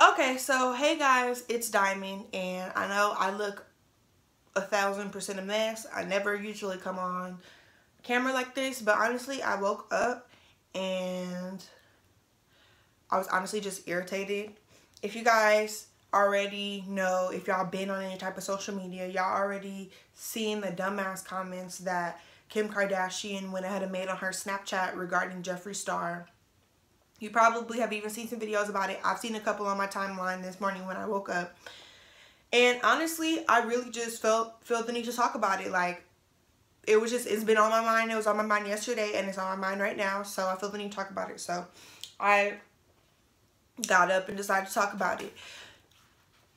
Okay, so hey guys, it's Diamond, and I know I look 1000% a mess. I never usually come on camera like this, but honestly, I woke up and I was honestly just irritated. If you guys already know, if y'all been on any type of social media, y'all already seen the dumbass comments that Kim Kardashian went ahead and made on her Snapchat regarding Jeffree Star. You probably have even seen some videos about it. I've seen a couple on my timeline this morning when I woke up. And honestly, I really just felt the need to talk about it. Like, it's been on my mind. It was on my mind yesterday and it's on my mind right now. So I feel the need to talk about it. So I got up and decided to talk about it.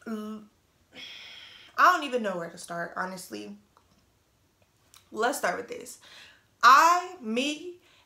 I don't even know where to start, honestly. Let's start with this.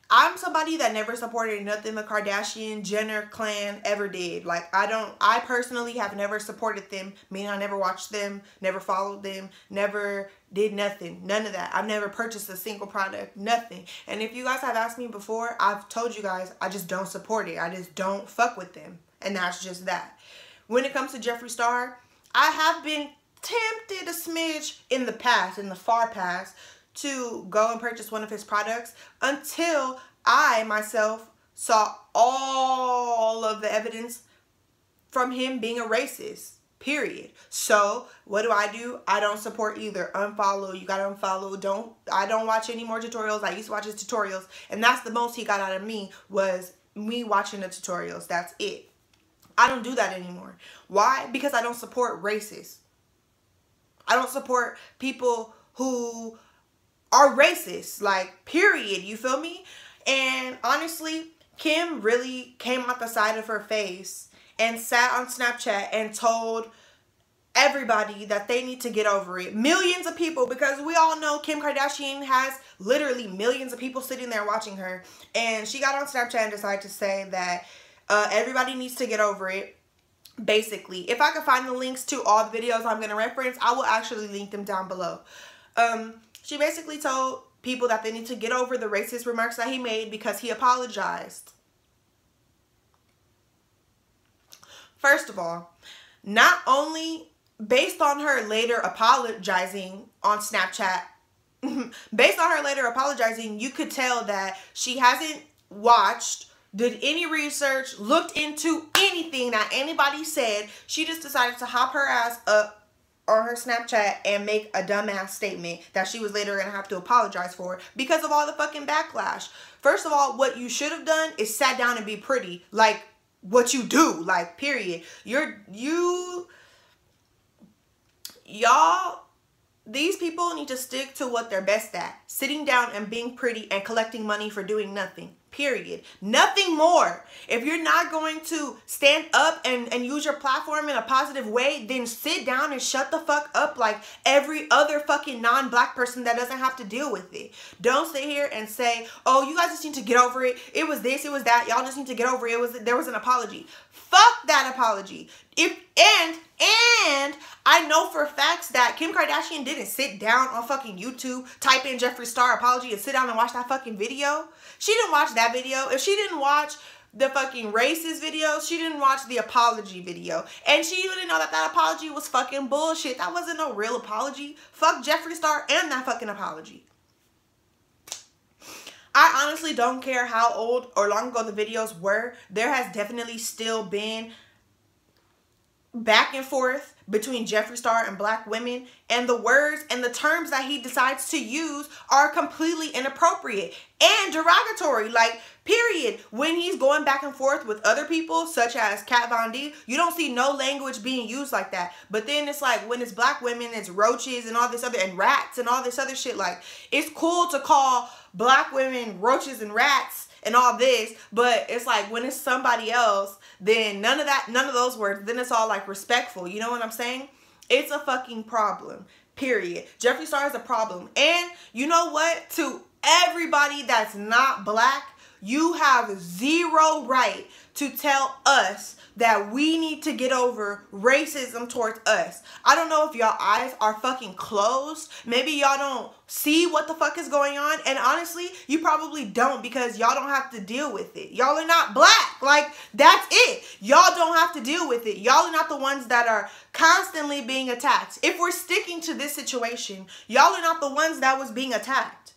I'm somebody that never supported nothing the Kardashian Jenner clan ever did. Like, I personally have never supported them. Meaning I never watched them, never followed them, never did nothing. None of that. I've never purchased a single product, nothing. And if you guys have asked me before, I've told you guys I just don't support it. I just don't fuck with them. And that's just that. When it comes to Jeffree Star, I have been tempted a smidge in the past, in the far past, to go and purchase one of his products until I myself saw all of the evidence from him being a racist, period. So what do? I don't support either. Unfollow. You gotta unfollow. I don't watch any more tutorials. I used to watch his tutorials, and that's the most he got out of me, was me watching the tutorials. That's it. I don't do that anymore. Why? Because I don't support racists. I don't support people who are racist, like, period. You feel me? And honestly, Kim really came out the side of her face and sat on Snapchat and told everybody that they need to get over it. Millions of people, because we all know Kim Kardashian has literally millions of people sitting there watching her. And she got on Snapchat and decided to say that everybody needs to get over it. Basically, if I can find the links to all the videos I'm going to reference, I will actually link them down below. She basically told people that they need to get over the racist remarks that he made because he apologized. First of all, not only based on her later apologizing on Snapchat, based on her later apologizing, you could tell that she hasn't watched, did any research, looked into anything that anybody said. She just decided to hop her ass up on her Snapchat and make a dumbass statement that she was later going to have to apologize for because of all the fucking backlash. First of all, what you should have done is sat down and be pretty. Like, what you do. Like, period. Y'all, these people need to stick to what they're best at. Sitting down and being pretty and collecting money for doing nothing. Period. Nothing more. If you're not going to stand up and use your platform in a positive way, then sit down and shut the fuck up like every other fucking non-black person that doesn't have to deal with it. Don't sit here and say, oh, you guys just need to get over it. It was this, it was that. Y'all just need to get over it. There was an apology. Fuck that apology. And I know for facts that Kim Kardashian didn't sit down on fucking YouTube, type in Jeffree Star apology, and sit down and watch that fucking video. She didn't watch that video. If she didn't watch the fucking racist video, she didn't watch the apology video. And she didn't know that that apology was fucking bullshit. That wasn't no real apology. Fuck Jeffree Star and that fucking apology. I honestly don't care how old or long ago the videos were. There has definitely still been back and forth between Jeffree Star and black women, and the words and the terms that he decides to use are completely inappropriate and derogatory, like, period. When he's going back and forth with other people, such as Kat Von D, you don't see no language being used like that. But then it's like, when it's black women, it's roaches and all this other, and rats and all this other shit. Like, it's cool to call black women roaches and rats and all this, but it's like when it's somebody else, then none of those words, then it's all like respectful. You know what I'm saying? It's a fucking problem, period. Jeffree Star is a problem. And you know what? To everybody that's not black, you have zero right to tell us that we need to get over racism towards us. I don't know if y'all eyes are fucking closed. Maybe y'all don't see what the fuck is going on. And honestly, you probably don't, because y'all don't have to deal with it. Y'all are not black. Like, that's it. Y'all don't have to deal with it. Y'all are not the ones that are constantly being attacked. If we're sticking to this situation, y'all are not the ones that was being attacked.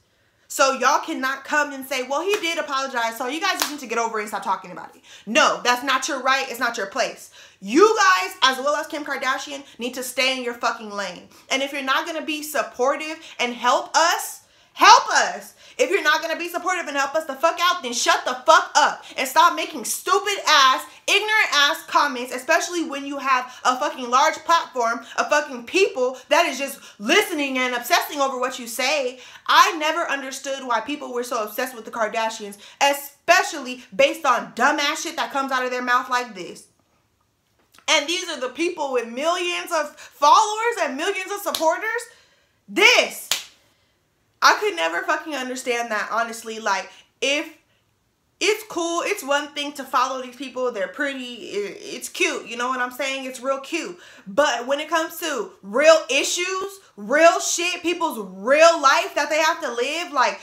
So y'all cannot come and say, well, he did apologize, so you guys just need to get over it and stop talking about it. No, that's not your right. It's not your place. You guys, as well as Kim Kardashian, need to stay in your fucking lane. And if you're not going to be supportive and help us, help us. If you're not going to be supportive and help us the fuck out, then shut the fuck up and stop making stupid ass, ignorant ass comments, especially when you have a fucking large platform of fucking people that is just listening and obsessing over what you say. I never understood why people were so obsessed with the Kardashians, especially based on dumbass shit that comes out of their mouth like this. And these are the people with millions of followers and millions of supporters. This. I could never fucking understand that, honestly. Like, if it's cool, it's one thing to follow these people. They're pretty. It's cute. You know what I'm saying? It's real cute. But when it comes to real issues, real shit, people's real life that they have to live, like,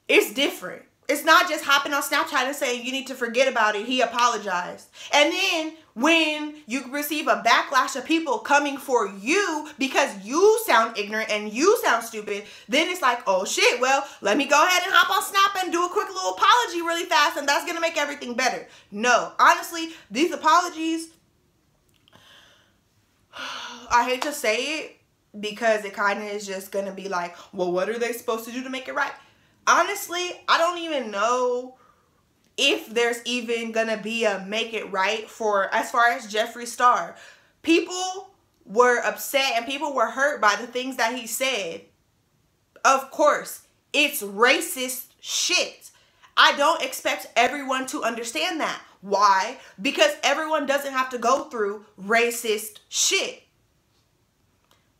it's different. It's not just hopping on Snapchat and saying you need to forget about it. He apologized. And then when you receive a backlash of people coming for you because you sound ignorant and you sound stupid, then it's like, oh shit, well, let me go ahead and hop on Snap and do a quick little apology really fast and that's going to make everything better. No, honestly, these apologies, I hate to say it because it kind of is just going to be like, well, what are they supposed to do to make it right? Honestly, I don't even know if there's even gonna be a make it right for as far as Jeffree Star. People were upset and people were hurt by the things that he said. Of course, it's racist shit. I don't expect everyone to understand that. Why? Because everyone doesn't have to go through racist shit.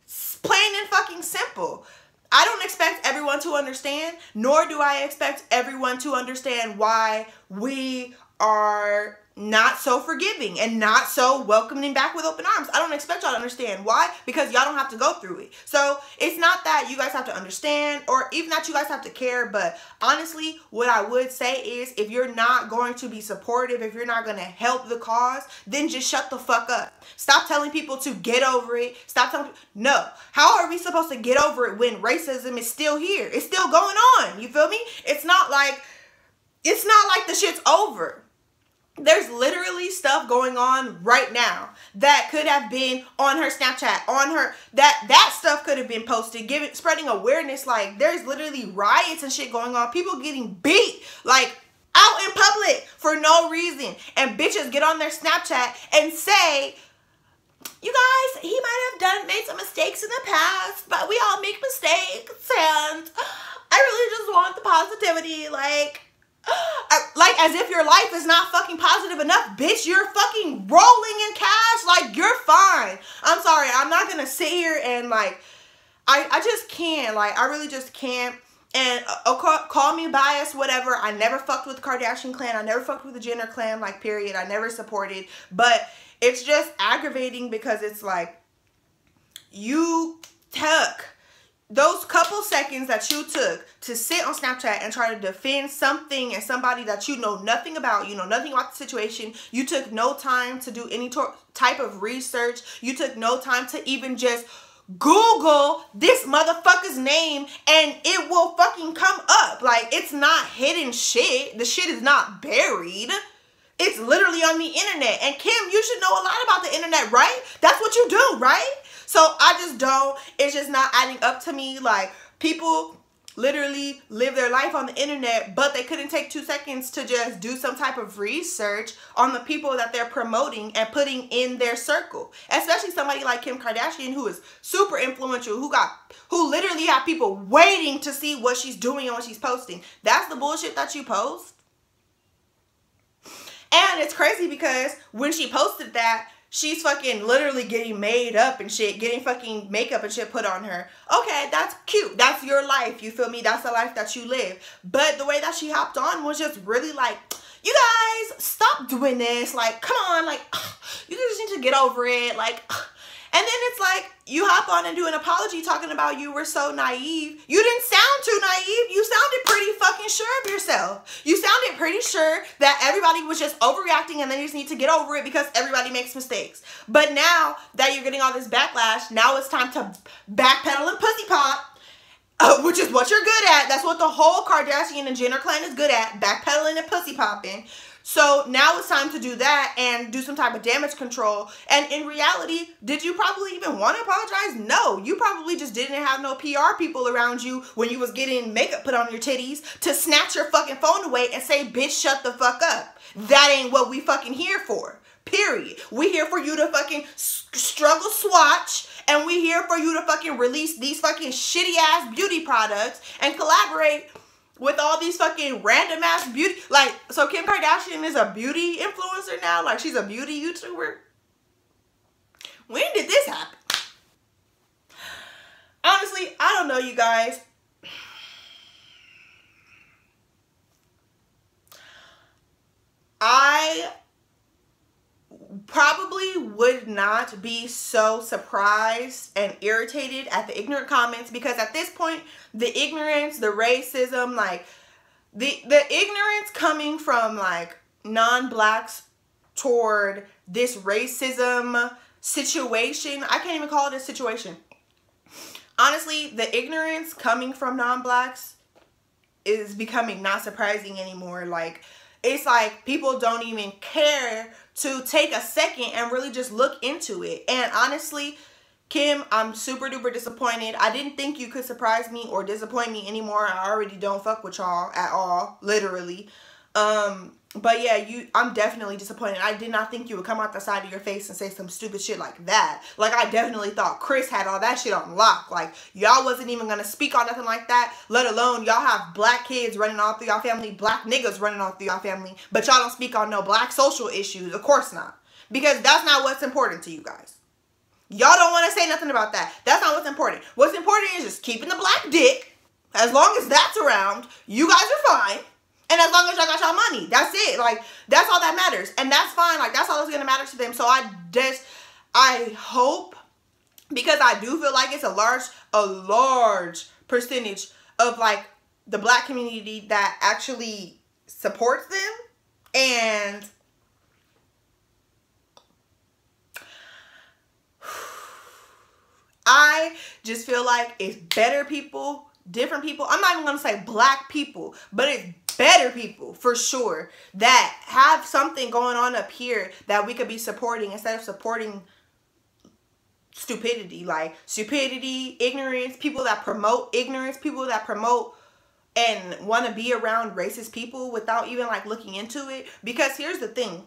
It's plain and fucking simple. I don't expect everyone to understand, nor do I expect everyone to understand why we are not so forgiving and not so welcoming back with open arms. I don't expect y'all to understand. Why? Because y'all don't have to go through it. So it's not that you guys have to understand or even that you guys have to care. But honestly, what I would say is if you're not going to be supportive, if you're not going to help the cause, then just shut the fuck up. Stop telling people to get over it. Stop telling people, no. How are we supposed to get over it when racism is still here? It's still going on. You feel me? It's not like the shit's over. There's literally stuff going on right now that could have been on her Snapchat, on her, that stuff could have been posted, spreading awareness. Like, there's literally riots and shit going on. People getting beat, like, out in public for no reason. And bitches get on their Snapchat and say, you guys, he might have made some mistakes in the past, but we all make mistakes, and I really just want the positivity, like as if your life is not fucking positive enough, bitch. You're fucking rolling in cash. Like, you're fine. I'm sorry. I'm not going to sit here and, like, I just can't. Like, I really just can't. And call me biased, whatever. I never fucked with the Kardashian clan. I never fucked with the Jenner clan, like, period. I never supported. But it's just aggravating because it's like, you took those couple seconds that you took to sit on Snapchat and try to defend something and somebody that you know nothing about. You know nothing about the situation. You took no time to do any type of research. You took no time to even just Google this motherfucker's name and it will fucking come up. Like, it's not hidden shit. The shit is not buried. It's literally on the internet. And Kim, you should know a lot about the internet, right? That's what you do, right? So I just don't, it's just not adding up to me. Like, people literally live their life on the internet, but they couldn't take 2 seconds to just do some type of research on the people that they're promoting and putting in their circle. Especially somebody like Kim Kardashian, who is super influential, who literally have people waiting to see what she's doing and what she's posting. That's the bullshit that you post. And it's crazy because when she posted that, she's fucking literally getting made up and shit, getting fucking makeup and shit put on her. Okay, that's cute. That's your life. You feel me? That's the life that you live. But the way that she hopped on was just really like, you guys, stop doing this. Like, come on, like, you just need to get over it. Like, and then it's like, you hop on and do an apology talking about you were so naive. You didn't sound too naive. You sounded pretty fucking sure of yourself. You sounded pretty sure that everybody was just overreacting and then you just need to get over it because everybody makes mistakes. But now that you're getting all this backlash, now it's time to backpedal and pussy pop, which is what you're good at. That's what the whole Kardashian and Jenner clan is good at, backpedaling and pussy popping. So now it's time to do that and do some type of damage control. And in reality, did you probably even want to apologize? No, you probably just didn't have no PR people around you when you was getting makeup put on your titties to snatch your fucking phone away and say, bitch, shut the fuck up. That ain't what we fucking here for. Period. We here for you to fucking struggle swatch, and we here for you to fucking release these fucking shitty ass beauty products and collaborate with all these fucking random ass beauty, like, so Kim Kardashian is a beauty influencer now? Like, she's a beauty YouTuber? When did this happen? Honestly, I don't know, you guys. I probably would not be so surprised and irritated at the ignorant comments, because at this point, the ignorance, the racism, like the ignorance coming from like non-blacks toward this racism situation, I can't even call it a situation. Honestly, the ignorance coming from non-blacks is becoming not surprising anymore. Like, it's like people don't even care to take a second and really just look into it. And honestly, Kim, I'm super duper disappointed. I didn't think you could surprise me or disappoint me anymore. I already don't fuck with y'all at all, literally. But yeah, I'm definitely disappointed. I did not think you would come out the side of your face and say some stupid shit like that. Like, I definitely thought Chris had all that shit on lock. Like, y'all wasn't even gonna speak on nothing like that, let alone y'all have black kids running all through y'all family, black niggas running all through y'all family, but y'all don't speak on no black social issues. Of course not. Because that's not what's important to you guys. Y'all don't want to say nothing about that. That's not what's important. What's important is just keeping the black dick. As long as that's around, you guys are fine. And as long as y'all got y'all money, that's it. Like, that's all that matters. And that's fine. Like, that's all that's going to matter to them. So I hope, because I do feel like it's a large percentage of, like, the black community that actually supports them. And I just feel like it's better people, different people. I'm not even going to say black people, but it's better people for sure that have something going on up here that we could be supporting instead of supporting stupidity. Like, stupidity, ignorance, people that promote ignorance, people that promote and want to be around racist people without even like looking into it. Because here's the thing.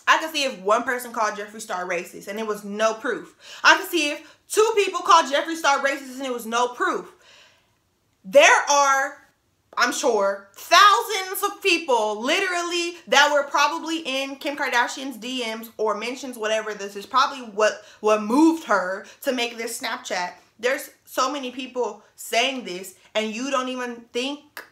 I can see if one person called Jeffree Star racist and it was no proof. I can see if two people called Jeffree Star racist and it was no proof. There are, I'm sure, thousands of people literally that were probably in Kim Kardashian's DMs or mentions whatever. This is probably what moved her to make this Snapchat. There's so many people saying this and you don't even think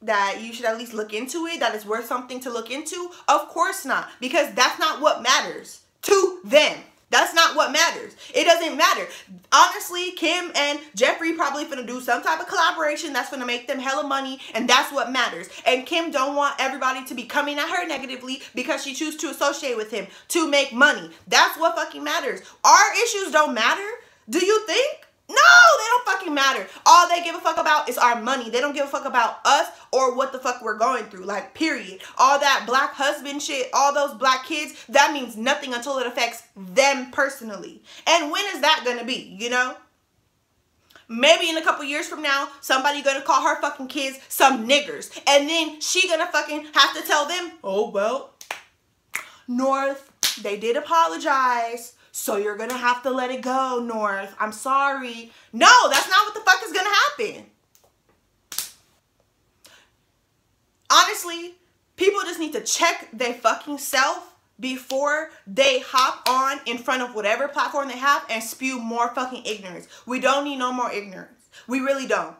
that you should at least look into it, that it's worth something to look into. Of course not, because that's not what matters to them. That's not what matters. It doesn't matter. Honestly, Kim and Jeffree probably finna do some type of collaboration that's finna make them hella money, and that's what matters. And Kim don't want everybody to be coming at her negatively because she chooses to associate with him to make money. That's what fucking matters. Our issues don't matter. Do you think? No, they don't fucking matter. All they give a fuck about is our money. They don't give a fuck about us or what the fuck we're going through. Like, period. All that black husband shit, all those black kids, that means nothing until it affects them personally. And when is that gonna be, you know? Maybe in a couple years from now, somebody gonna call her fucking kids some niggers. And then she gonna fucking have to tell them, oh, well, North, they did apologize. So you're going to have to let it go, North. I'm sorry. No, that's not what the fuck is going to happen. Honestly, people just need to check their fucking self before they hop on in front of whatever platform they have and spew more fucking ignorance. We don't need no more ignorance. We really don't.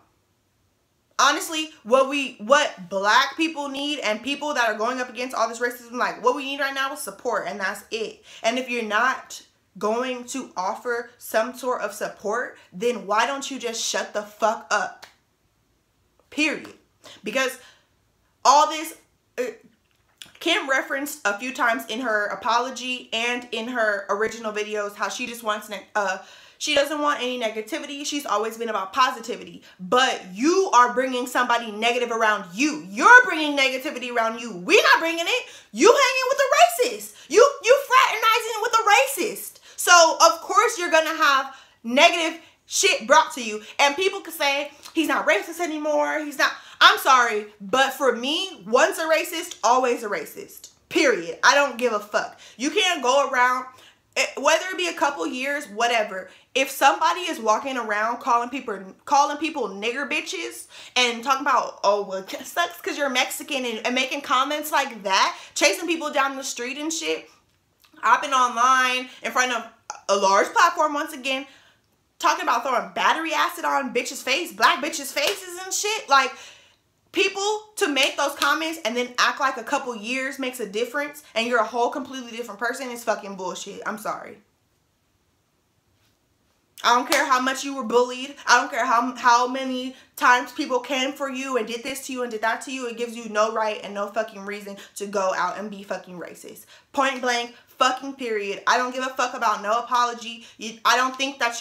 honestly, what black people need and people that are going up against all this racism, like what we need right now is support, and that's it. And if you're not going to offer some sort of support, then why don't you just shut the fuck up? Period. Because all this, Kim referenced a few times in her apology and in her original videos how she just wants she doesn't want any negativity. She's always been about positivity. But you are bringing somebody negative around you. You're bringing negativity around you. We're not bringing it. You hanging with the racist. You fraternizing with the racist. So, of course, you're going to have negative shit brought to you. And people could say, he's not racist anymore. He's not. I'm sorry. But for me, once a racist, always a racist. Period. I don't give a fuck. You can't go around, whether it be a couple years, whatever. If somebody is walking around calling people nigger bitches and talking about, oh, well, it sucks because you're Mexican, and making comments like that, chasing people down the street and shit, hopping online in front of a large platform once again, talking about throwing battery acid on bitches' face, black bitches' faces and shit. Like, people to make those comments and then act like a couple years makes a difference and you're a whole completely different person is fucking bullshit. I'm sorry. I don't care how much you were bullied. I don't care how many times people came for you and did this to you and did that to you. It gives you no right and no fucking reason to go out and be fucking racist. Point blank, fucking period. I don't give a fuck about no apology. I don't think that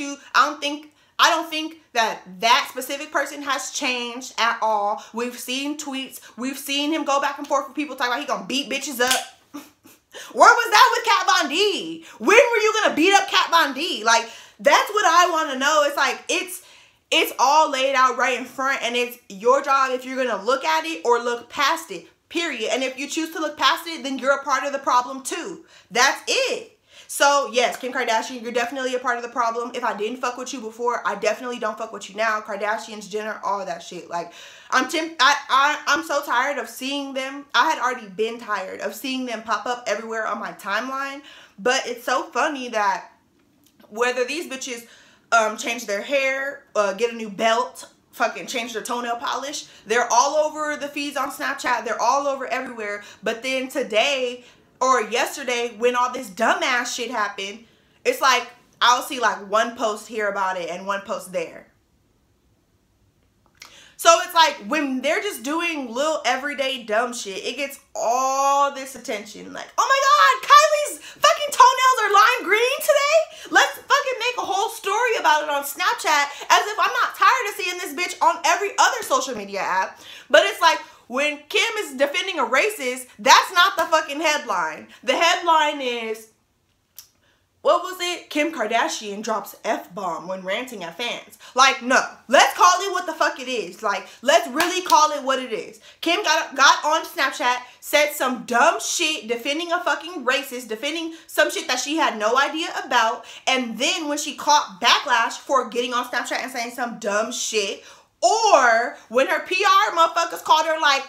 that specific person has changed at all. We've seen tweets. We've seen him go back and forth with people talking about he gonna beat bitches up. Where was that with Kat Von D? When were you gonna beat up Kat Von D? Like, that's what I want to know. It's like, it's all laid out right in front, and it's your job if you're gonna look at it or look past it, period. And if you choose to look past it, then you're a part of the problem too. That's it. So, yes, Kim Kardashian, you're definitely a part of the problem. If I didn't fuck with you before, I definitely don't fuck with you now. Kardashians, Jenner, all of that shit. Like, I'm so tired of seeing them. I had already been tired of seeing them pop up everywhere on my timeline. But it's so funny that whether these bitches change their hair, get a new belt, fucking change their toenail polish, they're all over the feeds on Snapchat. They're all over everywhere. But then today or yesterday, when all this dumbass shit happened, it's like I'll see like one post here about it and one post there. So it's like when they're just doing little everyday dumb shit, it gets all this attention. Like, oh my God, Kylie's fucking toenails are lime green today? Let's fucking make a whole story about it on Snapchat, as if I'm not tired of seeing this bitch on every other social media app. But it's like, when Kim is defending a racist, that's not the fucking headline. The headline is, what was it? Kim Kardashian drops F-bomb when ranting at fans. Like, no. Let's call it what the fuck it is. Like, let's really call it what it is. Kim got on Snapchat, said some dumb shit, defending a fucking racist, defending some shit that she had no idea about. And then when she caught backlash for getting on Snapchat and saying some dumb shit, or when her PR motherfuckers called her like,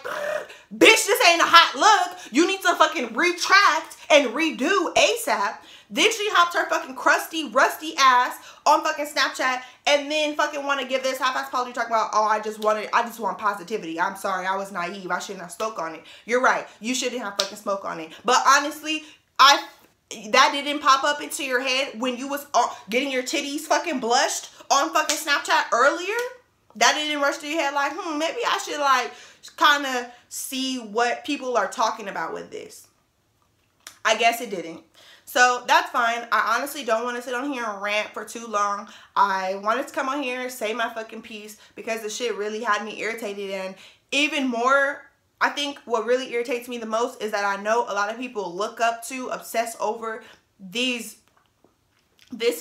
bitch, this ain't a hot look, you need to fucking retract and redo ASAP. Then she hopped her fucking crusty, rusty ass on fucking Snapchat and then fucking want to give this half-ass apology talking about, oh, I just want positivity. I'm sorry, I was naive. I shouldn't have spoke on it. You're right. You shouldn't have fucking spoke on it. But honestly, that didn't pop up into your head when you was getting your titties fucking blushed on fucking Snapchat earlier? That didn't rush through your head like, maybe I should like kind of see what people are talking about with this. I guess it didn't. So that's fine. I honestly don't want to sit on here and rant for too long. I wanted to come on here and say my fucking piece because the shit really had me irritated. And even more, I think what really irritates me the most is that I know a lot of people look up to, obsess over this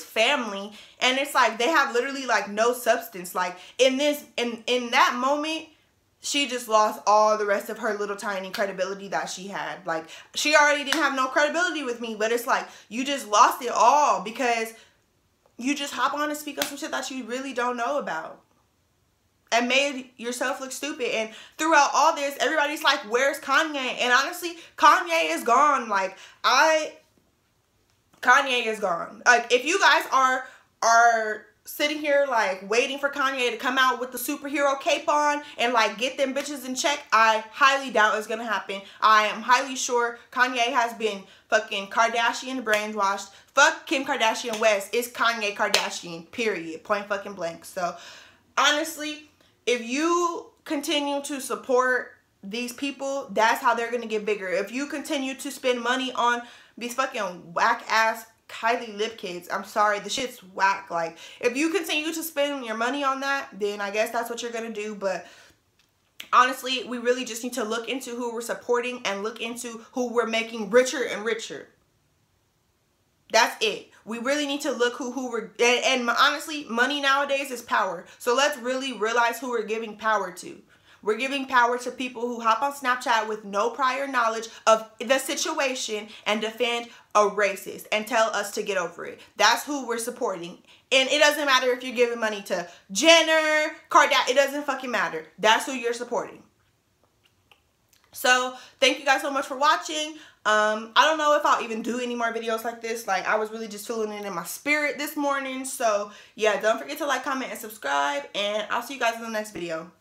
family, and it's like they have literally like no substance. Like in that moment, she just lost all the rest of her little tiny credibility that she had. Like, she already didn't have no credibility with me, but it's like you just lost it all because you just hop on and speak on some shit that you really don't know about and made yourself look stupid. And throughout all this, everybody's like, where's Kanye? And honestly, Kanye is gone. Like, Kanye is gone. Like, if you guys are sitting here like waiting for Kanye to come out with the superhero cape on and like get them bitches in check, I highly doubt it's gonna happen. I am highly sure Kanye has been fucking Kardashian brainwashed. Fuck Kim Kardashian West. It's Kanye Kardashian, period. Point fucking blank. So honestly, if you continue to support these people, that's how they're gonna get bigger. If you continue to spend money on these fucking whack ass Kylie lip kits, I'm sorry, the shit's whack. Like, if you continue to spend your money on that, then I guess that's what you're gonna do. But honestly, we really just need to look into who we're supporting and look into who we're making richer and richer. That's it. We really need to look who we're, and honestly, money nowadays is power. So let's really realize who we're giving power to. We're giving power to people who hop on Snapchat with no prior knowledge of the situation and defend a racist and tell us to get over it. That's who we're supporting. And it doesn't matter if you're giving money to Jenner, Kardashian, it doesn't fucking matter. That's who you're supporting. So thank you guys so much for watching. I don't know if I'll even do any more videos like this. Like, I was really just feeling it in my spirit this morning. So yeah, don't forget to like, comment, and subscribe. And I'll see you guys in the next video.